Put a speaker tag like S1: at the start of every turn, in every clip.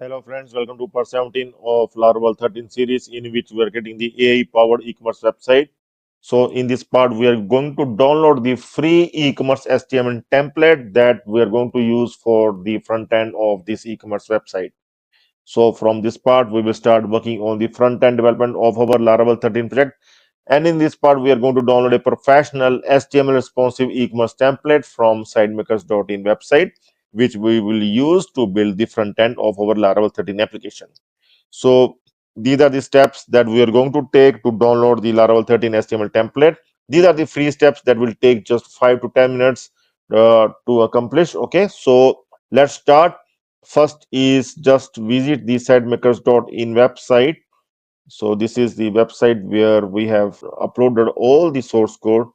S1: Hello friends, welcome to part 17 of Laravel 13 series in which we are getting the AI powered e-commerce website. So in this part, we are going to download the free e-commerce HTML template that we are going to use for the front end of this e-commerce website. So from this part, we will start working on the front end development of our Laravel 13 project. And in this part, we are going to download a professional HTML responsive e-commerce template from sidemakers.in website, which we will use to build the front end of our Laravel 13 application. So these are the steps that we are going to take to download the Laravel 13 HTML template. These are the free steps that will take just 5 to 10 minutes to accomplish. Okay, so let's start. First is just visit the sidemakers.in website. So this is the website where we have uploaded all the source code,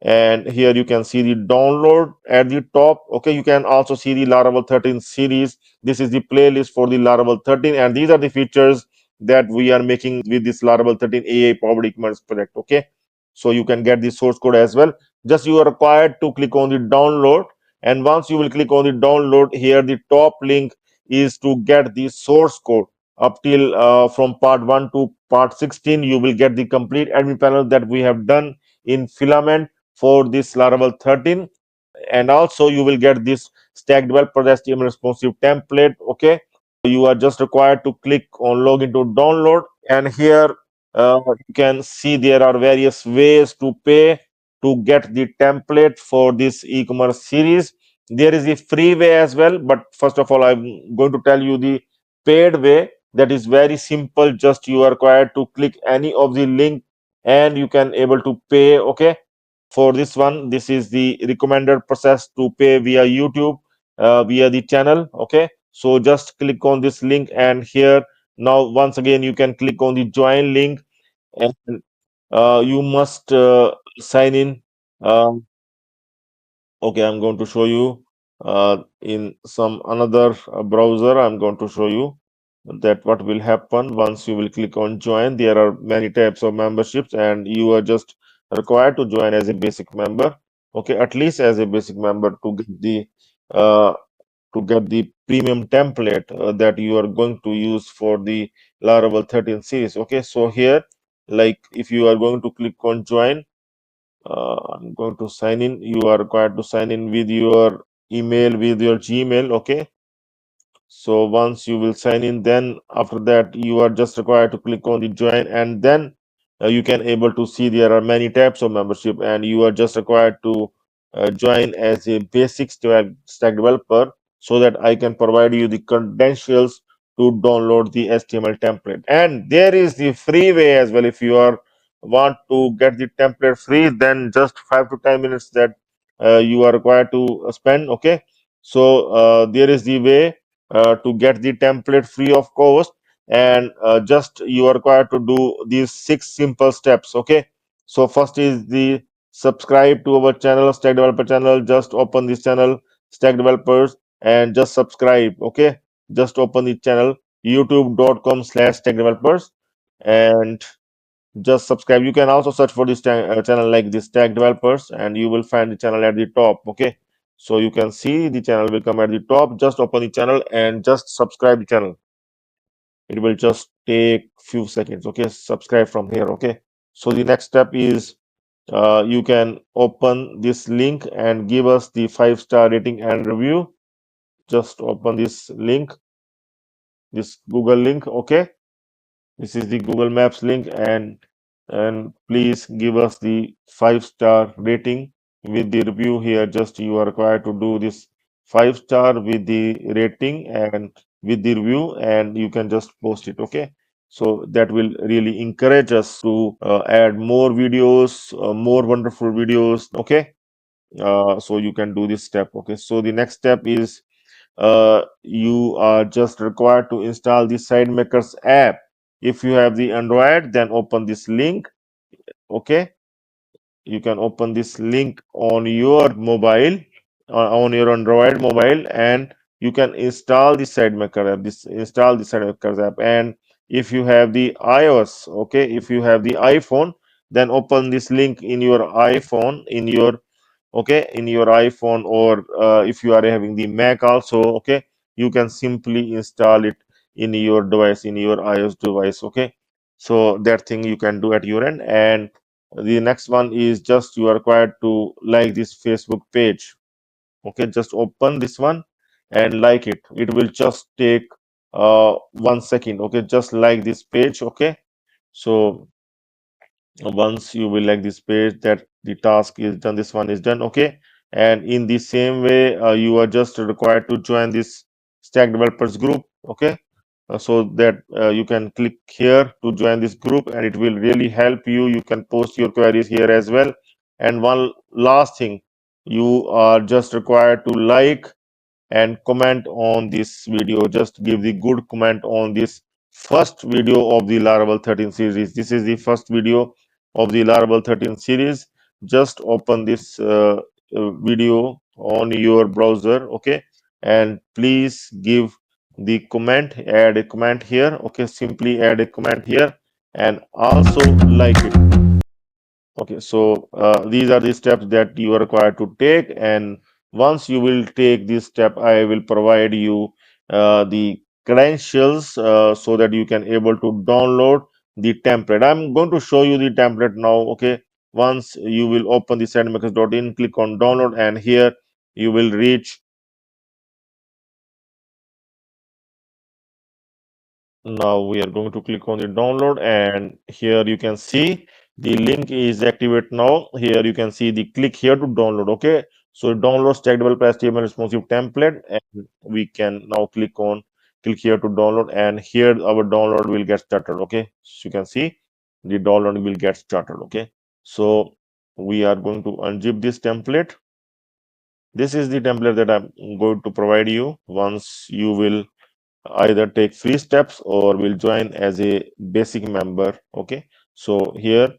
S1: and here you can see the download at the top. Okay, you can also see the Laravel 13 series. This is the playlist for the Laravel 13, and these are the features that we are making with this Laravel 13 AI powered e-commerce project. Okay, so you can get the source code as well. Just you are required to click on the download, and once you will click on the download, here the top link is to get the source code up till from part 1 to part 16. You will get the complete admin panel that we have done in Filament for this Laravel 13, and also you will get this StackDevelopers HTML responsive template. Okay, you are just required to click on login to download, and here you can see there are various ways to pay to get the template for this e-commerce series. There is a free way as well, but first of all, I'm going to tell you the paid way. That is very simple. Just you are required to click any of the link and you can able to pay. Okay, for this one, this is the recommended process to pay via YouTube, via the channel. Okay, so just click on this link, and here now once again you can click on the join link, and you must sign in. um, okay, I'm going to show you in some another browser. I'm going to show you that what will happen once you will click on join. There are many types of memberships, and you are just required to join as a basic member. Okay, at least as a basic member uh, to get the premium template that you are going to use for the Laravel 13 series. Okay, so here, like if you are going to click on join, I'm going to sign in. You are required to sign in with your email, with your Gmail. Okay, so once you will sign in, then after that you are just required to click on the join, and then you can able to see there are many types of membership, and you are just required to join as a basic stack developer, so that I can provide you the credentials to download the HTML template. And there is the free way as well. If you are want to get the template free, then just 5 to 10 minutes that you are required to spend. Okay, so there is the way to get the template free of cost, and just you are required to do these 6 simple steps. Okay, so first is the subscribe to our channel, Stack Developer channel. Just open this channel, Stack Developers, and just subscribe. Okay, just open the channel, youtube.com/stack developers, and just subscribe. You can also search for this channel like this Stack Developers, and you will find the channel at the top. Okay, so you can see the channel will come at the top. Just open the channel and just subscribe the channel. It will just take few seconds. Okay, subscribe from here. Okay, so the next step is you can open this link and give us the 5-star rating and review. Just open this link, this Google link. Okay, this is the Google Maps link, and please give us the 5-star rating with the review here. Just you are required to do this 5-star with the rating and with the review, and you can just post it. Okay, so that will really encourage us to add more videos, more wonderful videos. Okay, so you can do this step. Okay, so the next step is you are just required to install the SideMakers app. If you have the Android, then open this link. Okay, you can open this link on your mobile, on your Android mobile, and you can install the SideMaker app. This install the SideMakers app. And if you have the iOS, okay, if you have the iPhone, then open this link in your iPhone, in your okay, in your iPhone, or if you are having the Mac also. Okay, you can simply install it in your device, in your iOS device. Okay, so that thing you can do at your end. And the next one is just you are required to like this Facebook page. Okay, just open this one and like it. It will just take 1 second. Okay, just like this page. Okay, so once you will like this page, that the task is done, this one is done. Okay, and in the same way, you are just required to join this stack developers group. Okay, so that you can click here to join this group, and it will really help you. You can post your queries here as well. And one last thing, you are just required to like and comment on this video. Just give the good comment on this first video of the Laravel 13 series. This is the first video of the Laravel 13 series. Just open this video on your browser. Okay, and please give the comment, add a comment here. Okay, simply add a comment here and also like it. Okay, so these are the steps that you are required to take, and once you will take this step, I will provide you the credentials so that you can able to download the template. I'm going to show you the template now. Okay, once you will open the sandmakers.in, click on download, and here you will reach. Now we are going to click on the download, and here you can see the link is activate now. Here you can see the click here to download. Okay, so download StackDevelopers.html responsive template, and we can now click here to download, and here our download will get started. Okay, so you can see the download will get started. Okay, so we are going to unzip this template. This is the template that I'm going to provide you. Once you will either take free steps or will join as a basic member. Okay, so here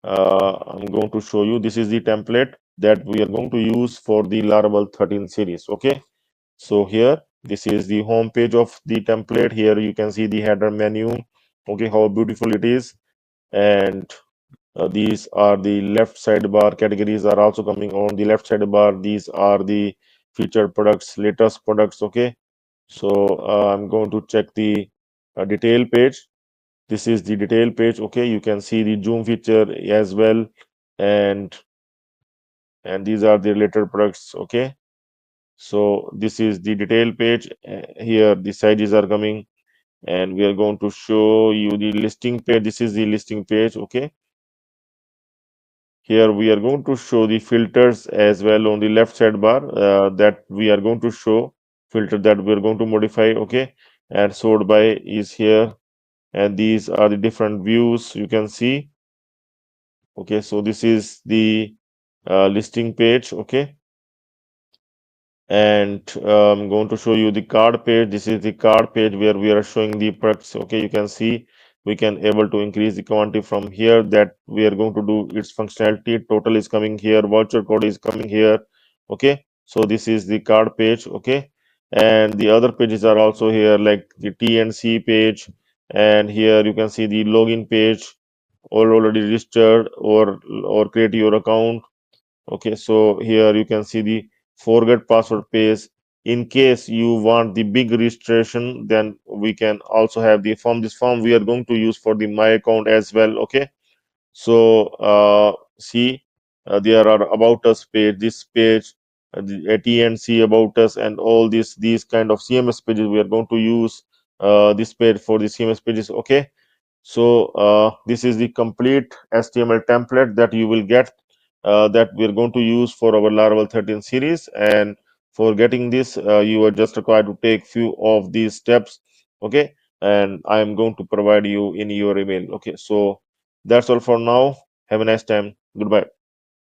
S1: I'm going to show you, this is the template that we are going to use for the Laravel 13 series. Okay, so here this is the home page of the template. Here you can see the header menu. Okay, how beautiful it is. And these are the left sidebar categories are also coming on the left sidebar. These are the featured products, latest products. Okay, so I'm going to check the detail page. This is the detail page. Okay, you can see the zoom feature as well, and these are the related products. Okay, so this is the detail page. Here the sizes are coming, and we are going to show you the listing page. This is the listing page. Okay, here we are going to show the filters as well on the left sidebar that we are going to show filter that we are going to modify. Okay, and sort by is here, and these are the different views you can see. Okay, so this is the listing page. Okay, and I'm going to show you the card page. This is the card page where we are showing the products. Okay, you can see we can able to increase the quantity from here, that we are going to do its functionality. Total is coming here, voucher code is coming here. Okay, so this is the card page. Okay, and the other pages are also here, like the T&C page, and here you can see the login page, or already registered or create your account. Okay, so here you can see the forget password page. In case you want the big registration, then we can also have the form. This form we are going to use for the my account as well. Okay, so see, there are about us page, this page, the AT&C about us, and all these kind of CMS pages we are going to use this page for the CMS pages. Okay, so this is the complete HTML template that you will get, that we're going to use for our Laravel 13 series. And for getting this, you are just required to take few of these steps. Okay, and I am going to provide you in your email. Okay, so that's all for now. Have a nice time. Goodbye.